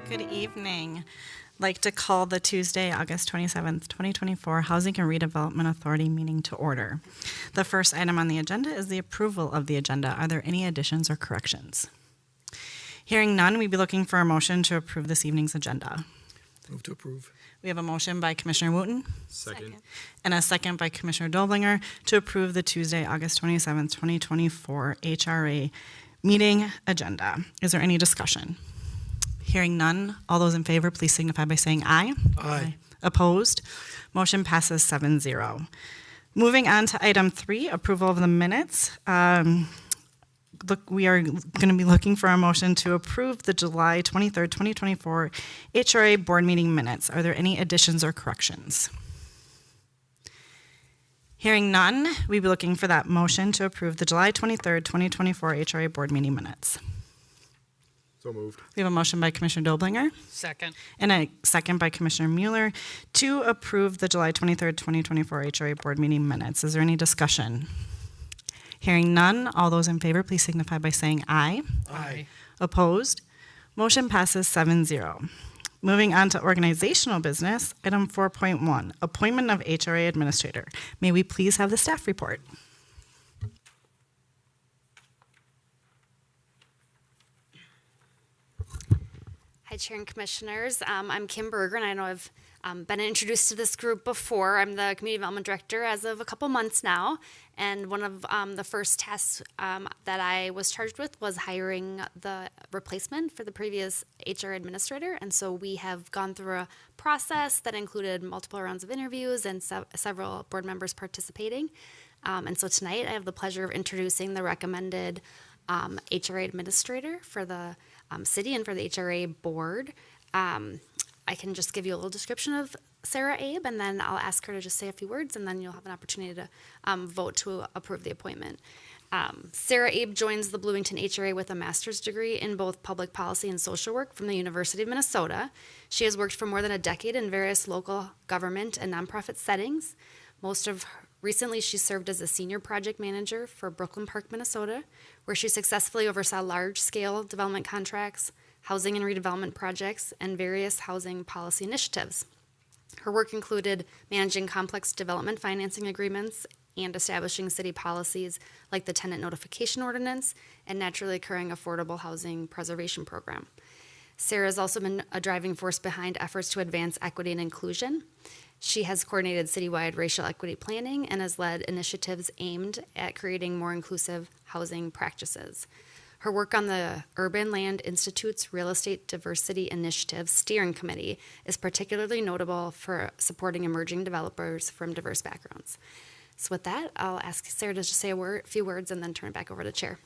Good evening. I'd like to call the Tuesday, August 27th, 2024 Housing and Redevelopment Authority meeting to order. The first item on the agenda is the approval of the agenda. Are there any additions or corrections? Hearing none, we'd be looking for a motion to approve this evening's agenda. Move to approve. We have a motion by Commissioner Wooten Second. and a second by Commissioner Doblinger to approve the Tuesday, August 27th, 2024 HRA meeting agenda. Is there any discussion? Hearing none, all those in favor, please signify by saying aye. Aye. Opposed? Motion passes 7-0. Moving on to item 3, approval of the minutes. We are going to be looking for a motion to approve the July 23rd, 2024 HRA board meeting minutes. Are there any additions or corrections? Hearing none, we'll be looking for that motion to approve the July 23rd, 2024 HRA board meeting minutes. So moved. We have a motion by Commissioner Doblinger Second. and a second by Commissioner Mueller to approve the July 23rd, 2024 HRA board meeting minutes. Is there any discussion? Hearing none, all those in favor, please signify by saying aye. Aye. Opposed? Motion passes 7-0. Moving on to organizational business, item 4.1, Appointment of HRA Administrator. May we please have the staff report? Hi, Chair and Commissioners. I'm Kim Berger, and I know I've been introduced to this group before. I'm the Community Development Director as of a couple months now, and one of the first tasks that I was charged with was hiring the replacement for the previous HR Administrator, and so we have gone through a process that included multiple rounds of interviews and several board members participating. And so tonight I have the pleasure of introducing the recommended HRA Administrator for the city and for the HRA board. I can just give you a little description of Sarah Abe, and then I'll ask her to just say a few words, and then you'll have an opportunity to vote to approve the appointment. Sarah Abe joins the Bloomington HRA with a master's degree in both public policy and social work from the University of Minnesota. She has worked for more than a decade in various local government and nonprofit settings. Recently, she served as a senior project manager for Brooklyn Park, Minnesota, where she successfully oversaw large-scale development contracts, housing and redevelopment projects, and various housing policy initiatives. Her work included managing complex development financing agreements and establishing city policies like the Tenant Notification Ordinance and Naturally Occurring Affordable Housing Preservation Program. Sarah has also been a driving force behind efforts to advance equity and inclusion. She has coordinated citywide racial equity planning and has led initiatives aimed at creating more inclusive housing practices. Her work on the Urban Land Institute's Real Estate Diversity Initiative Steering Committee is particularly notable for supporting emerging developers from diverse backgrounds. So with that, I'll ask Sarah to just say a few words and then turn it back over to Chair.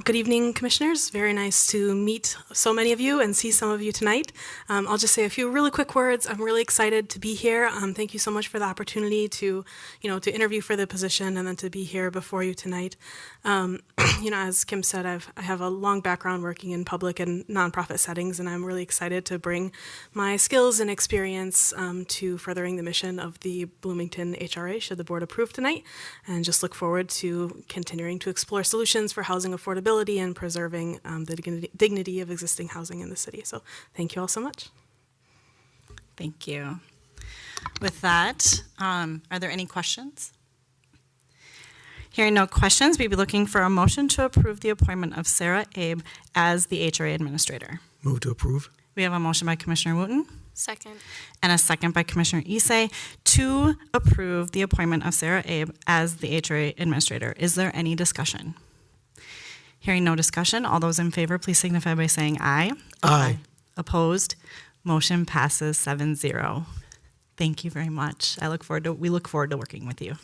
Good evening, Commissioners. Very nice to meet so many of you and see some of you tonight. I'll just say a few really quick words. I'm really excited to be here. Thank you so much for the opportunity to interview for the position and then to be here before you tonight. As Kim said, I have a long background working in public and nonprofit settings, and I'm really excited to bring my skills and experience to furthering the mission of the Bloomington HRA, should the board approve tonight, and just look forward to continuing to explore solutions for housing affordability and preserving the dignity of existing housing in the city. So thank you all so much. Thank you. With that, are there any questions? Hearing no questions, we'd be looking for a motion to approve the appointment of Sarah Abe as the HRA Administrator. Move to approve. We have a motion by Commissioner Wooten Second. and a second by Commissioner Isay to approve the appointment of Sarah Abe as the HRA Administrator. Is there any discussion? Hearing no discussion, all those in favor, please signify by saying aye. Aye. Opposed? Motion passes 7-0. Thank you very much. We look forward to working with you.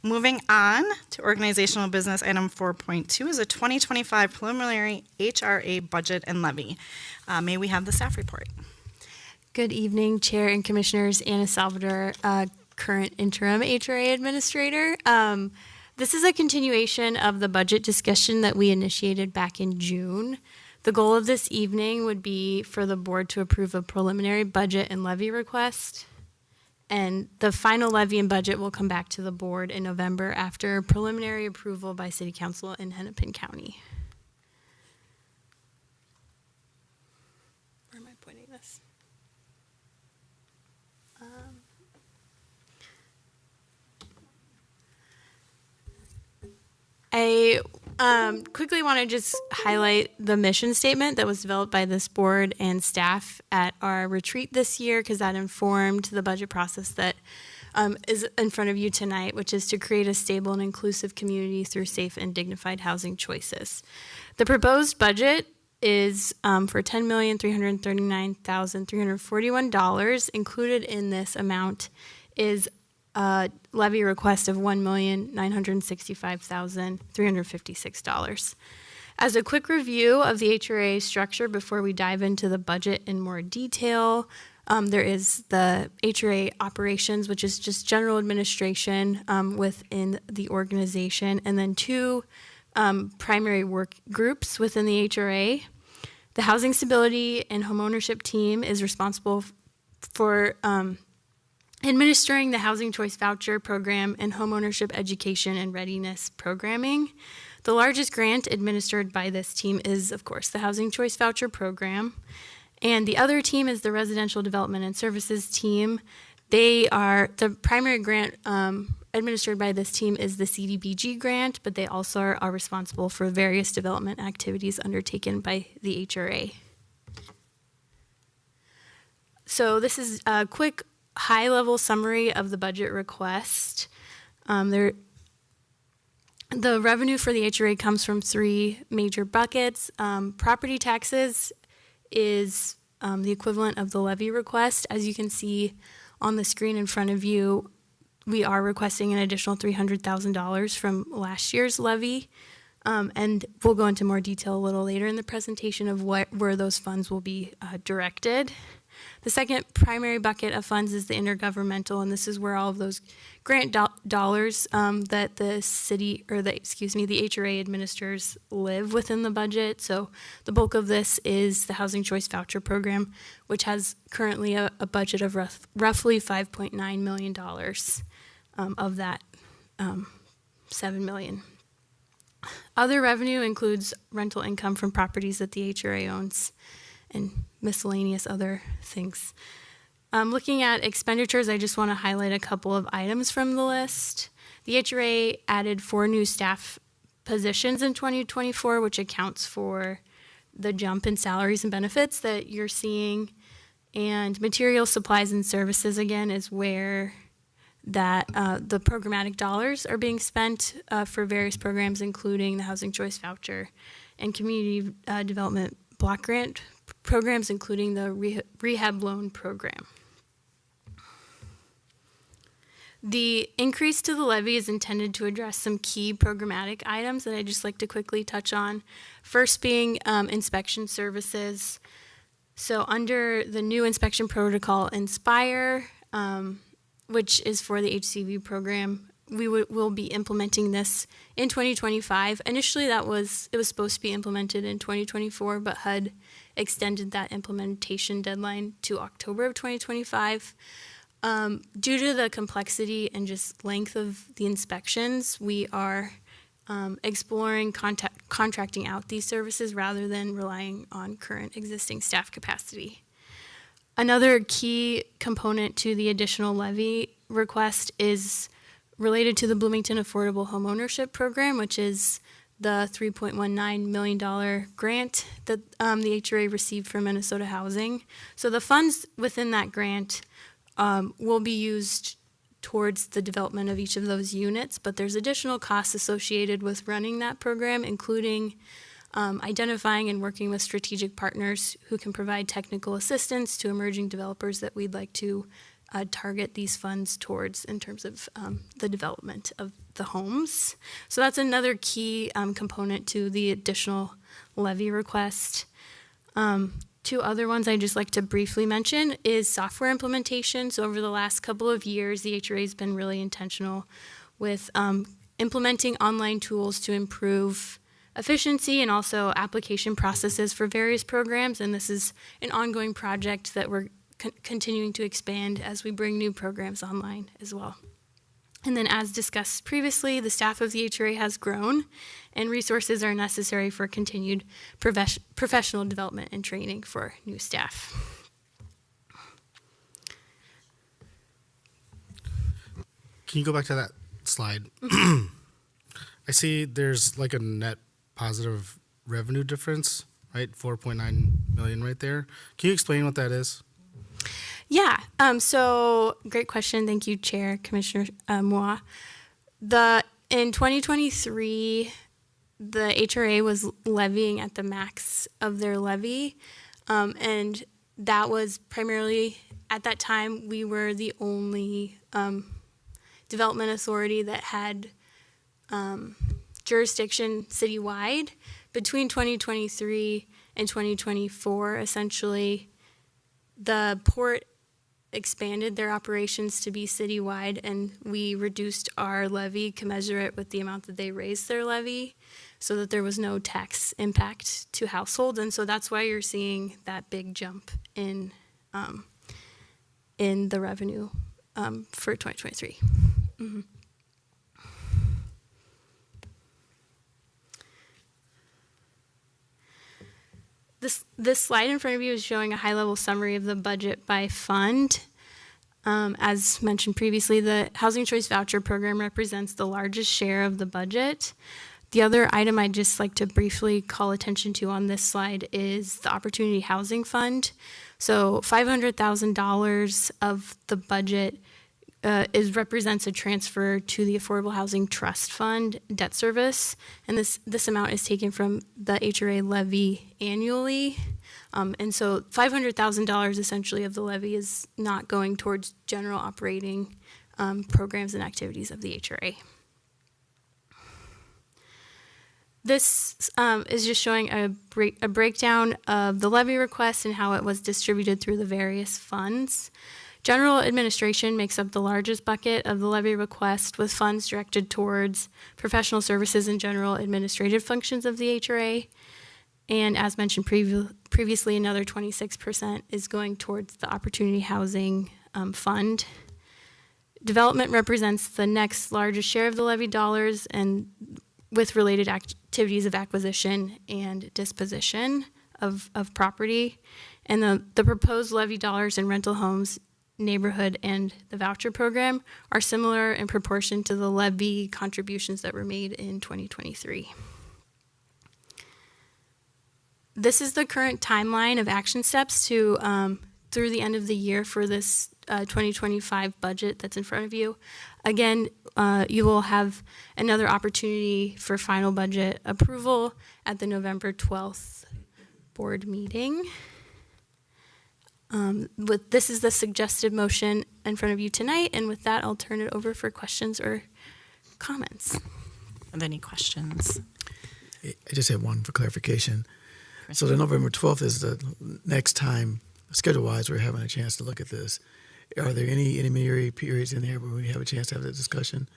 Moving on to organizational business, item 4.2 is a 2025 preliminary HRA budget and levy. May we have the staff report? Good evening, Chair and Commissioners. Anna Salvador, current interim HRA Administrator. This is a continuation of the budget discussion that we initiated back in June. The goal of this evening would be for the board to approve a preliminary budget and levy request And the final levy and budget will come back to the board in November after preliminary approval by City Council in Hennepin County. Where am I pointing this? I quickly want to just highlight the mission statement that was developed by this board and staff at our retreat this year, because that informed the budget process that is in front of you tonight, which is to create a stable and inclusive community through safe and dignified housing choices. The proposed budget is for $10,339,341. Included in this amount is a levy request of $1,965,356. As a quick review of the HRA structure before we dive into the budget in more detail, there is the HRA operations, which is just general administration within the organization, and then two primary work groups within the HRA. The Housing Stability and Homeownership team is responsible for administering the Housing Choice Voucher Program and Homeownership Education and Readiness Programming. The largest grant administered by this team is, of course, the Housing Choice Voucher Program. And the other team is the Residential Development and Services team. They are, the primary grant administered by this team is the CDBG grant, but they also are responsible for various development activities undertaken by the HRA. So this is a quick high-level summary of the budget request. The revenue for the HRA comes from three major buckets. Property taxes is the equivalent of the levy request. As you can see on the screen in front of you, we are requesting an additional $300,000 from last year's levy. And we'll go into more detail a little later in the presentation of where those funds will be directed. The second primary bucket of funds is the intergovernmental, and this is where all of those grant dollars that the city, or the HRA administers live within the budget. So the bulk of this is the Housing Choice Voucher Program, which has currently a budget of roughly $5.9 million of that $7 million. Other revenue includes rental income from properties that the HRA owns and miscellaneous other things. Looking at expenditures, I just want to highlight a couple of items from the list. The HRA added 4 new staff positions in 2024, which accounts for the jump in salaries and benefits that you're seeing. And materials, supplies, and services, again, is where that the programmatic dollars are being spent for various programs, including the Housing Choice Voucher and Community Development Block Grant programs, including the Rehab Loan Program. The increase to the levy is intended to address some key programmatic items that I'd just like to quickly touch on. First being inspection services. So under the new inspection protocol, Inspire, which is for the HCV program, we'll be implementing this in 2025. Initially, it was supposed to be implemented in 2024, but HUD extended that implementation deadline to October of 2025. Due to the complexity and just length of the inspections, we are exploring contracting out these services rather than relying on current existing staff capacity. Another key component to the additional levy request is related to the Bloomington Affordable Homeownership Program, which is the $3.19 million grant that the HRA received from Minnesota Housing. So the funds within that grant will be used towards the development of each of those units, but there's additional costs associated with running that program, including identifying and working with strategic partners who can provide technical assistance to emerging developers that we'd like to target these funds towards in terms of the development of the homes. So that's another key component to the additional levy request. 2 other ones I'd just like to briefly mention is software implementation. So over the last couple of years, the HRA has been really intentional with implementing online tools to improve efficiency and also application processes for various programs. And this is an ongoing project that we're continuing to expand as we bring new programs online as well. And then, as discussed previously, the staff of the HRA has grown, and resources are necessary for continued professional development and training for new staff. Can you go back to that slide? I see there's like a net positive revenue difference, right? 4.9 million right there. Can you explain what that is? Yeah, so great question. Thank you, Chair, Commissioner Moa. In 2023, the HRA was levying at the max of their levy, and that was primarily, at that time, we were the only development authority that had jurisdiction citywide. Between 2023 and 2024, essentially, the port expanded their operations to be citywide, and we reduced our levy commensurate with the amount that they raised their levy, so that there was no tax impact to households. And so that's why you're seeing that big jump in the revenue for 2023. Mm-hmm. This slide in front of you is showing a high-level summary of the budget by fund. As mentioned previously, the Housing Choice Voucher Program represents the largest share of the budget. The other item I'd just like to briefly call attention to on this slide is the Opportunity Housing Fund. So $500,000 of the budget represents a transfer to the Affordable Housing Trust Fund debt service, and this amount is taken from the HRA levy annually, and so $500,000 essentially of the levy is not going towards general operating programs and activities of the HRA. This is just showing a breakdown of the levy request and how it was distributed through the various funds. General administration makes up the largest bucket of the levy request, with funds directed towards professional services and general administrative functions of the HRA. And as mentioned previously, another 26% is going towards the Opportunity Housing Fund. Development represents the next largest share of the levy dollars, and with related activities of acquisition and disposition of property. And the proposed levy dollars in rental homes, neighborhood, and the voucher program are similar in proportion to the levy contributions that were made in 2023. This is the current timeline of action steps to through the end of the year for this 2025 budget that's in front of you. Again, you will have another opportunity for final budget approval at the November 12th board meeting. This is the suggested motion in front of you tonight, and with that, I'll turn it over for questions or comments. Are there any questions? I just have one for clarification. So the November 12th is the next time, schedule-wise, we're having a chance to look at this. Are there any intermediary periods in there where we have a chance to have that discussion,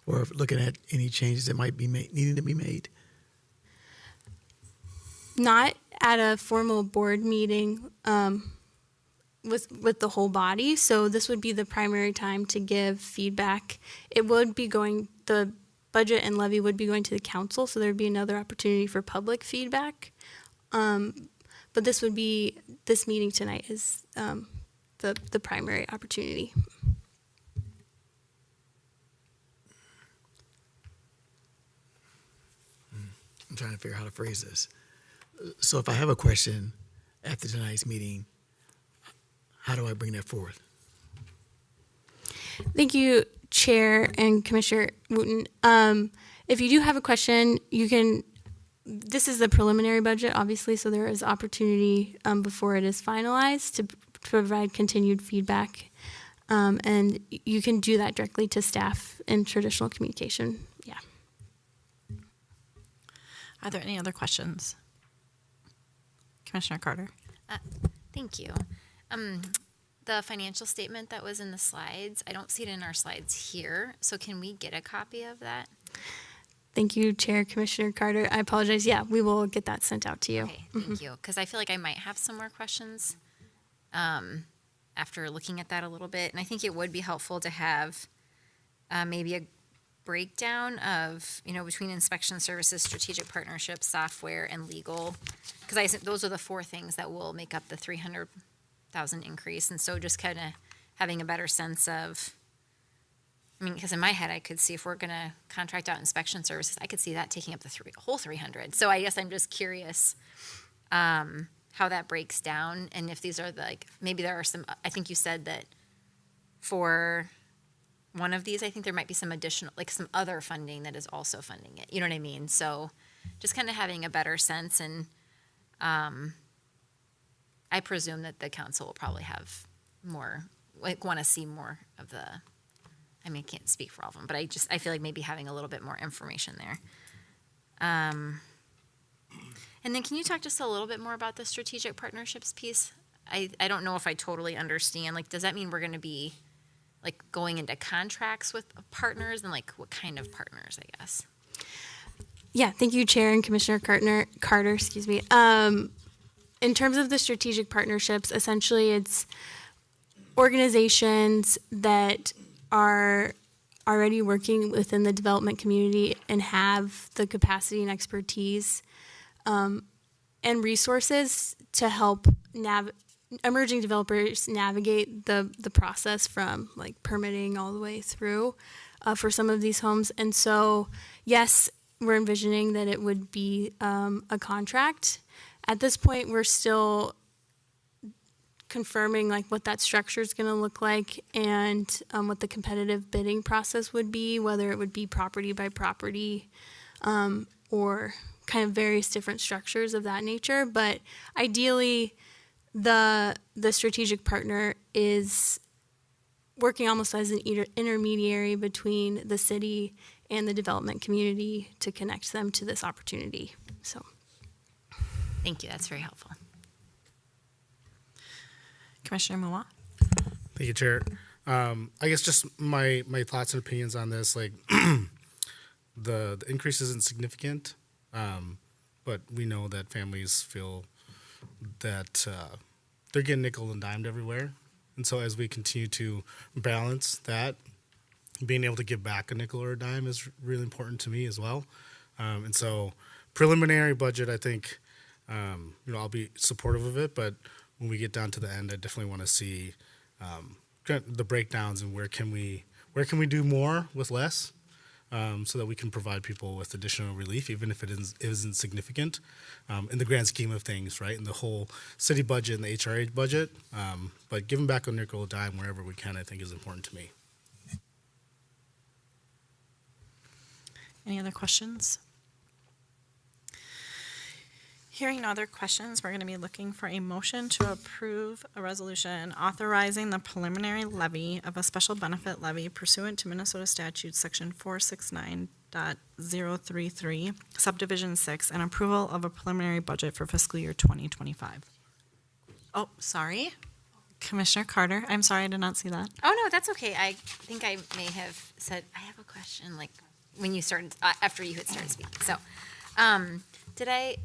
or looking at any changes that might be needing to be made? Not at a formal board meeting with the whole body, so this would be the primary time to give feedback. It would be the budget and levy would be going to the council, so there would be another opportunity for public feedback. But this meeting tonight is the primary opportunity. I'm trying to figure out how to phrase this. So if I have a question after tonight's meeting, how do I bring that forth? Thank you, Chair and Commissioner Wooten. If you do have a question, you can. This is the preliminary budget, obviously, so there is opportunity before it is finalized to provide continued feedback, and you can do that directly to staff in traditional communication. Yeah. Are there any other questions? Commissioner Carter. Thank you. The financial statement that was in the slides, I don't see it in our slides here, so can we get a copy of that? Thank you, Chair, Commissioner Carter. I apologize. Yeah, we will get that sent out to you. Okay, thank you, because I feel like I might have some more questions. And after looking at that a little bit, and I think it would be helpful to have maybe a breakdown of, between inspection services, strategic partnerships, software, and legal, because I think those are the four things that will make up the 300,000 increase. And so just kind of having a better sense of, because in my head I could see if we're going to contract out inspection services, I could see that taking up the whole 300. So I guess I'm just curious how that breaks down, and if these are maybe there are some. I think you said that for one of these, I think there might be some additional, some other funding that is also funding it. You know what I mean? So just kind of having a better sense, and I presume that the council will probably have more, want to see more of the, I can't speak for all of them, but I feel like maybe having a little bit more information there. And then can you talk just a little bit more about the strategic partnerships piece? I don't know if I totally understand. Does that mean we're going to be going into contracts with partners, and what kind of partners, I guess? Yeah, thank you, Chair and Commissioner Carter, excuse me. In terms of the strategic partnerships, essentially it's organizations that are already working within the development community and have the capacity and expertise and resources to help emerging developers navigate the process from permitting all the way through for some of these homes. And so, yes, we're envisioning that it would be a contract. At this point, we're still confirming what that structure is going to look like, and what the competitive bidding process would be, whether it would be property by property or kind of various different structures of that nature. But ideally, the strategic partner is working almost as an intermediary between the city and the development community to connect them to this opportunity. So, thank you. That's very helpful. Commissioner Mua? Thank you, Chair. I guess just my thoughts and opinions on this. The increase isn't significant, but we know that families feel that they're getting nickel and dimed everywhere. And so as we continue to balance that, being able to give back a nickel or a dime is really important to me as well. And so preliminary budget, I think, I'll be supportive of it, but when we get down to the end, I definitely want to see the breakdowns and where can we do more with less, so that we can provide people with additional relief, even if it isn't significant in the grand scheme of things, right? In the whole city budget and the HRA budget, but giving back a nickel or dime wherever we can, I think, is important to me. Any other questions? Hearing no other questions, we're going to be looking for a motion to approve a resolution authorizing the preliminary levy of a special benefit levy pursuant to Minnesota Statute Section 469.033, Subdivision 6, and approval of a preliminary budget for fiscal year 2025. Oh, sorry. Commissioner Carter, I'm sorry, I did not see that. Oh, no, that's okay. I think I may have said, I have a question, when you started, after you had started speaking. So,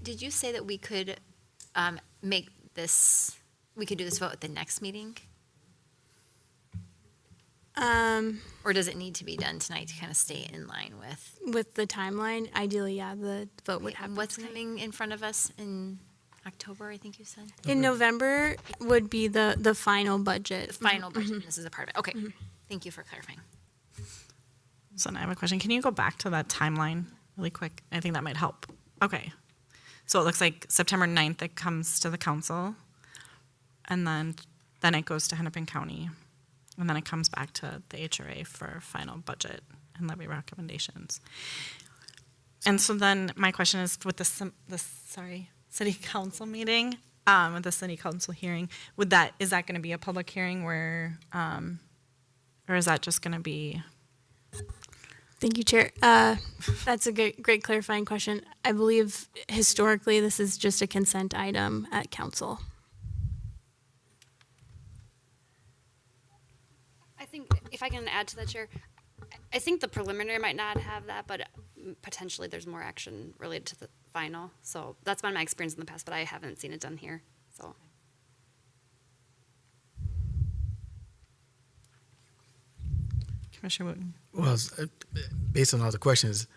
did you say that we could we could do this vote at the next meeting? Or does it need to be done tonight to kind of stay in line with the timeline, ideally, yeah, the vote would happen. What's tonight. coming in front of us in October, I think you said? In November would be the final budget. The final budget, this is a part of it. Okay, thank you for clarifying. So now I have a question. Can you go back to that timeline really quick? I think that might help. Okay. So it looks like September 9th it comes to the council, and then it goes to Hennepin County, and then it comes back to the HRA for final budget and levy recommendations. And so then my question is, with the city council meeting, with the city council hearing, is that going to be a public hearing where, or is that just going to be? Thank you, Chair. That's a great clarifying question. I believe historically this is just a consent item at council. I think if I can add to that, Chair, I think the preliminary might not have that, but potentially there's more action related to the final. So that's been my experience in the past, but I haven't seen it done here. So. Commissioner Wooten. Well, based on all the questions,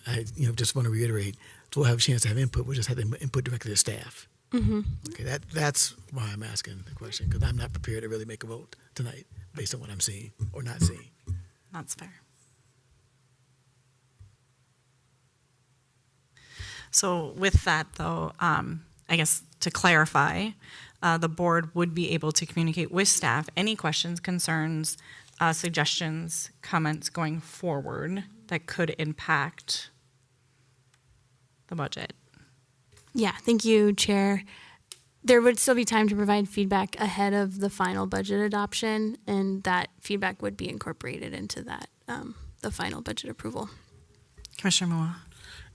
I just want to reiterate, so we'll have a chance to have input. We'll just have the input directly to staff. Okay, that's why I'm asking the question, because I'm not prepared to really make a vote tonight based on what I'm seeing or not seeing. That's fair. So with that, though, I guess to clarify, the board would be able to communicate with staff any questions, concerns, suggestions, comments going forward that could impact the budget. Yeah, thank you, Chair. There would still be time to provide feedback ahead of the final budget adoption, and that feedback would be incorporated into that, the final budget approval. Commissioner Moa.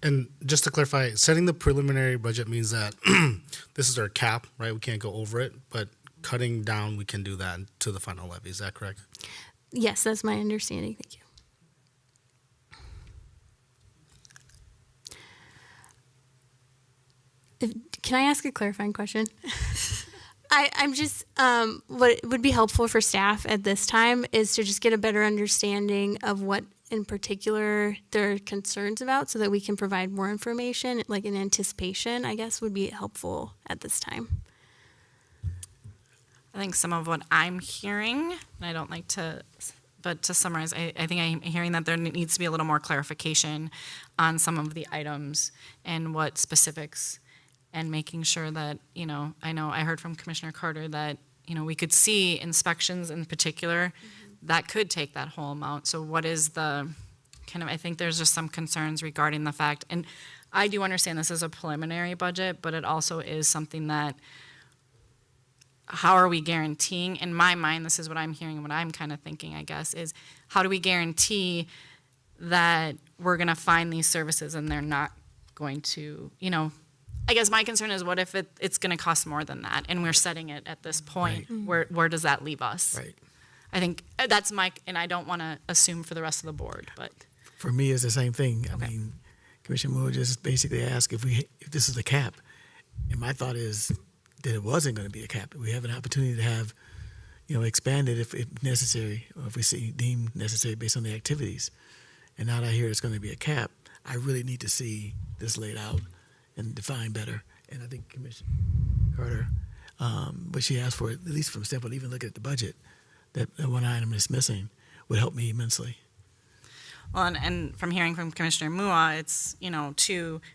And just to clarify, setting the preliminary budget means that this is our cap, right? We can't go over it, but cutting down, we can do that to the final levy. Is that correct? Yes, that's my understanding. Thank you. Can I ask a clarifying question? I'm just, what would be helpful for staff at this time is to just get a better understanding of what in particular there are concerns about so that we can provide more information, like in anticipation, I guess, would be helpful at this time. I think some of what I'm hearing, and I don't like to, but to summarize, I think I'm hearing that there needs to be a little more clarification on some of the items and what specifics, and making sure that, I know I heard from Commissioner Carter that, we could see inspections in particular that could take that whole amount. So what is the I think there's just some concerns regarding the fact, and I do understand this is a preliminary budget, but it also is something that, how are we guaranteeing, in my mind, this is what I'm hearing and what I'm kind of thinking, I guess, is how do we guarantee that we're going to find these services and they're not going to, I guess my concern is what if it's going to cost more than that and we're setting it at this point, Right. where does that leave us? Right. I think that's and I don't want to assume for the rest of the board, but. For me, it's the same thing. Okay. I mean, Commissioner Moore just basically asked if this is a cap, and my thought is that it wasn't going to be a cap. We have an opportunity to have, expand it if necessary, or if we see deemed necessary based on the activities. And now that I hear it's going to be a cap, I really need to see this laid out and defined better. And I think Commissioner Carter, what she asked for, at least from the standpoint, even looking at the budget, that one item is missing, would help me immensely. Well, and from hearing from Commissioner Mua, it's,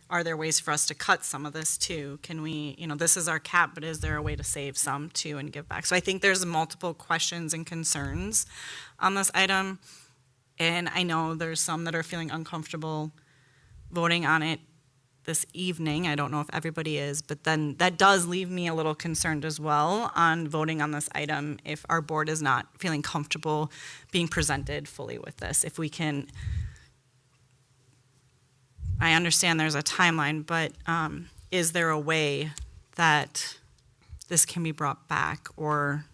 are there ways for us to cut some of this too? Can we, this is our cap, but is there a way to save some too and give back? So I think there's multiple questions and concerns on this item. And I know there's some that are feeling uncomfortable voting on it this evening. I don't know if everybody is, but then that does leave me a little concerned as well on voting on this item if our board is not feeling comfortable being presented fully with this. If we can, I understand there's a timeline, but is there a way that this can be brought back? Or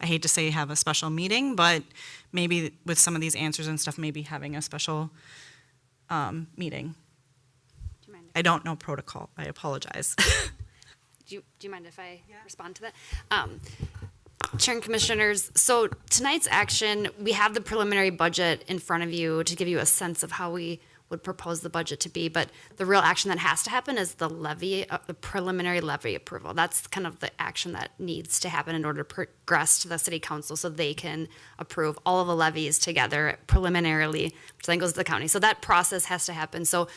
I hate to say have a special meeting, but maybe with some of these answers and stuff, maybe having a special meeting. I don't know protocol. I apologize. Do you mind if I respond to that? Chair and Commissioners, so tonight's action, we have the preliminary budget in front of you to give you a sense of how we would propose the budget to be, but the real action that has to happen is the levy, the preliminary levy approval. That's kind of the action that needs to happen in order to progress to the City Council so they can approve all of the levies together preliminarily, which then goes to the county. So that process has to happen. So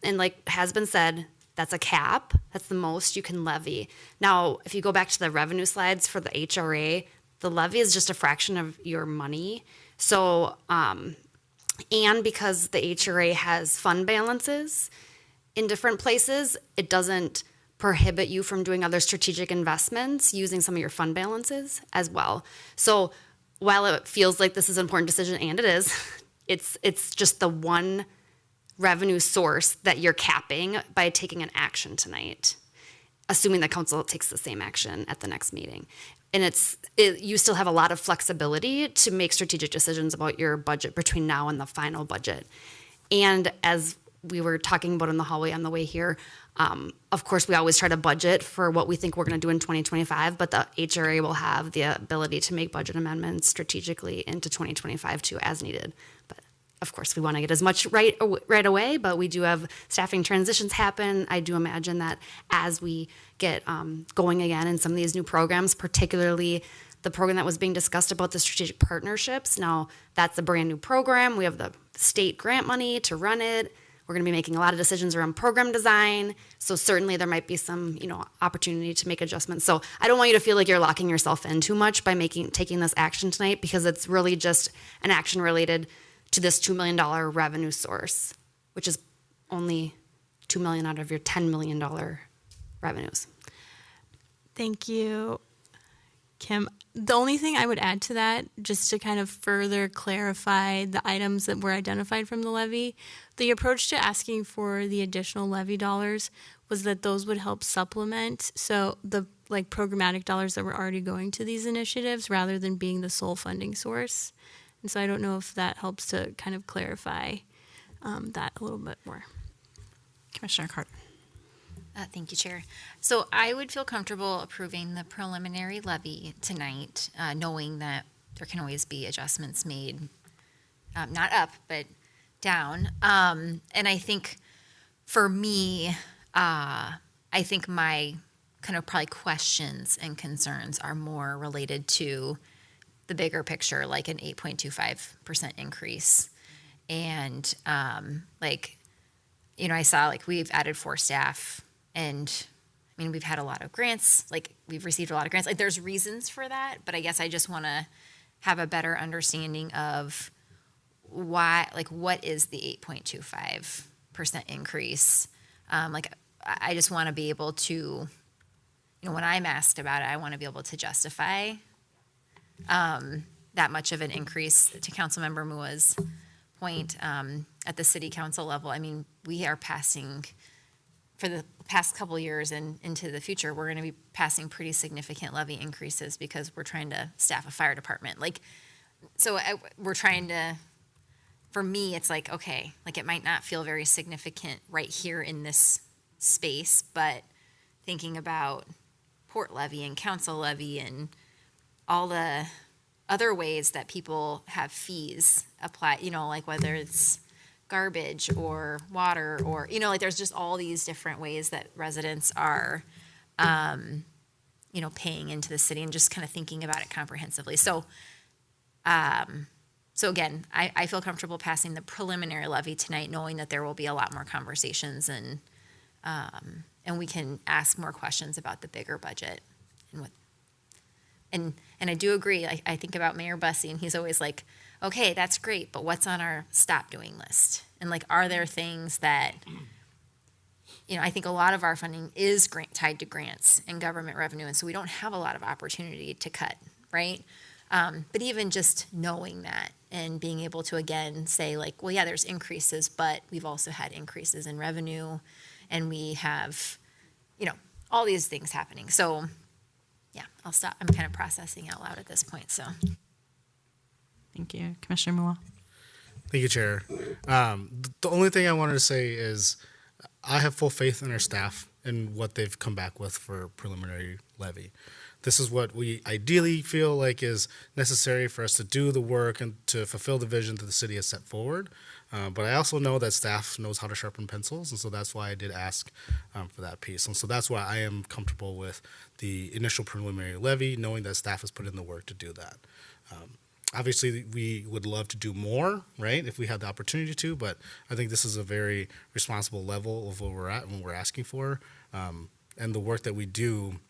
and like has been said, that's a cap. That's the most you can levy. Now, if you go back to the revenue slides for the HRA, the levy is just a fraction of your money. So, and because the HRA has fund balances in different places, it doesn't prohibit you from doing other strategic investments using some of your fund balances as well. So while it feels like this is an important decision, and it is, it's just the one revenue source that you're capping by taking an action tonight, assuming the council takes the same action at the next meeting. And you still have a lot of flexibility to make strategic decisions about your budget between now and the final budget. And as we were talking about in the hallway on the way here. Of course, we always try to budget for what we think we're going to do in 2025, but the HRA will have the ability to make budget amendments strategically into 2025 too, as needed. But of course, we want to get as much right away, but we do have staffing transitions happen. I do imagine that as we get going again in some of these new programs, particularly the program that was being discussed about the strategic partnerships. Now, that's a brand new program. We have the state grant money to run it. We're going to be making a lot of decisions around program design. So certainly there might be some, opportunity to make adjustments. So I don't want you to feel like you're locking yourself in too much by taking this action tonight, because it's really just an action related to this $2 million revenue source, which is only $2 million out of your $10 million revenues. Thank you, Kim. The only thing I would add to that, just to kind of further clarify the items that were identified from the levy, the approach to asking for the additional levy dollars was that those would help supplement so the programmatic dollars that were already going to these initiatives, rather than being the sole funding source. And so I don't know if that helps to kind of clarify that a little bit more. Commissioner Carter. Thank you, Chair. So I would feel comfortable approving the preliminary levy tonight, knowing that there can always be adjustments made, not up, but down. And I think for me, I think my kind of probably questions and concerns are more related to the bigger picture, like an 8.25% increase. And I saw we've added 4 staff. And we've had a lot of grants, we've received a lot of grants. There's reasons for that, but I guess I just want to have a better understanding of why, what is the 8.25% increase? I just want to be able to, when I'm asked about it, I want to be able to justify that much of an increase. To Councilmember Mua's point, at the city council level, we are passing, for the past couple years and into the future, we're going to be passing pretty significant levy increases because we're trying to staff a fire department. We're trying to, for me, it's okay, it might not feel very significant right here in this space, but thinking about port levy and council levy and all the other ways that people have fees apply, whether it's garbage or water or, there's just all these different ways that residents are, paying into the city, and just kind of thinking about it comprehensively. So again, I feel comfortable passing the preliminary levy tonight, knowing that there will be a lot more conversations and we can ask more questions about the bigger budget and I do agree. I think about Mayor Bussey, and he's always okay, that's great, but what's on our stop doing list? And are there things that, I think a lot of our funding is tied to grants and government revenue, and so we don't have a lot of opportunity to cut, right? But even just knowing that and being able to, again, say well, yeah, there's increases, but we've also had increases in revenue, and we have, all these things happening. So yeah, I'll stop. I'm kind of processing out loud at this point, so. Thank you. Commissioner Mua. Thank you, Chair. The only thing I wanted to say is I have full faith in our staff and what they've come back with for preliminary levy. This is what we ideally feel is necessary for us to do the work and to fulfill the vision that the city has set forward. But I also know that staff knows how to sharpen pencils, and so that's why I did ask for that piece. And so that's why I am comfortable with the initial preliminary levy, knowing that staff has put in the work to do that. Obviously, we would love to do more, right, if we had the opportunity to, but I think this is a very responsible level of where we're at and what we're asking for. And the work that we do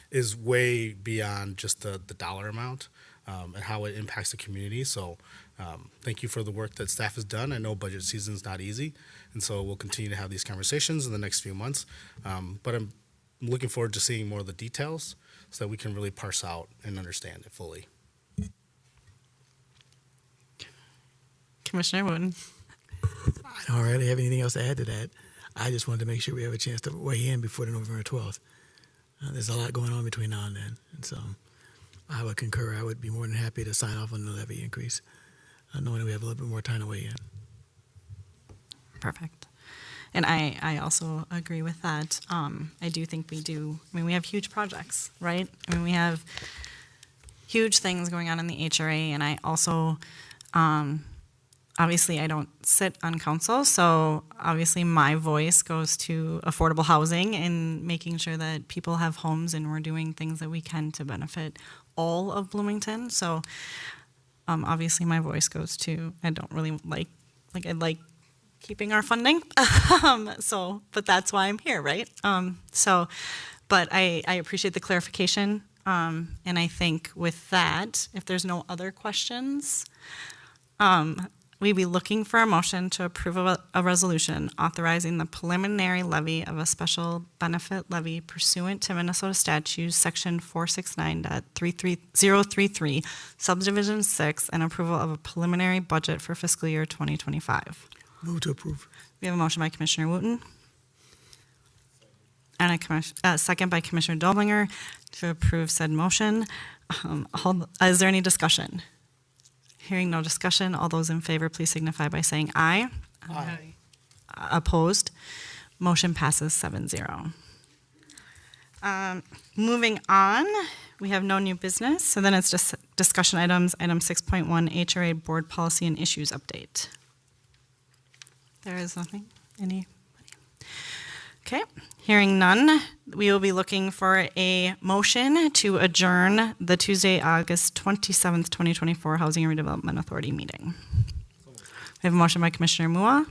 is way beyond just the dollar amount and how it impacts the community. So thank you for the work that staff has done. I know budget season is not easy, and so we'll continue to have these conversations in the next few months. But I'm looking forward to seeing more of the details so that we can really parse out and understand it fully. Commissioner Wooten. I don't really have anything else to add to that. I just wanted to make sure we have a chance to weigh in before the November 12th. There's a lot going on between now and then, and so I would concur. I would be more than happy to sign off on the levy increase, knowing that we have a little bit more time to weigh in. Perfect. And I also agree with that. I do think we have huge projects, right? I mean, we have huge things going on in the HRA, and I also, obviously I don't sit on council, so obviously my voice goes to affordable housing and making sure that people have homes, and we're doing things that we can to benefit all of Bloomington. So obviously my voice goes to, I don't really I like keeping our funding. But that's why I'm here, right? But I appreciate the clarification. And I think with that, if there's no other questions, we'd be looking for a motion to approve a resolution authorizing the preliminary levy of a special benefit levy pursuant to Minnesota statutes section 469.33033, subdivision 6, and approval of a preliminary budget for fiscal year 2025. Move to approve. We have a motion by Commissioner Wooten and a second by Commissioner Dolbinger to approve said motion. Is there any discussion? Hearing no discussion, all those in favor, please signify by saying aye. Aye. Opposed? Motion passes 7-0. Moving on, we have no new business, so then it's just discussion items. Item 6.1, HRA Board Policy and Issues Update. There is nothing? Anybody? Okay, hearing none, we will be looking for a motion to adjourn the Tuesday, August 27th, 2024 Housing and Redevelopment Authority meeting. We have a motion by Commissioner Mua.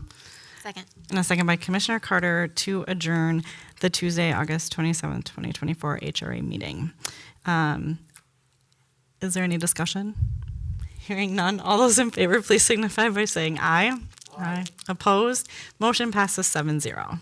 Second. And a second by Commissioner Carter to adjourn the Tuesday, August 27th, 2024 HRA meeting. Is there any discussion? Hearing none, all those in favor, please signify by saying aye. Aye. Opposed? Motion passes 7-0.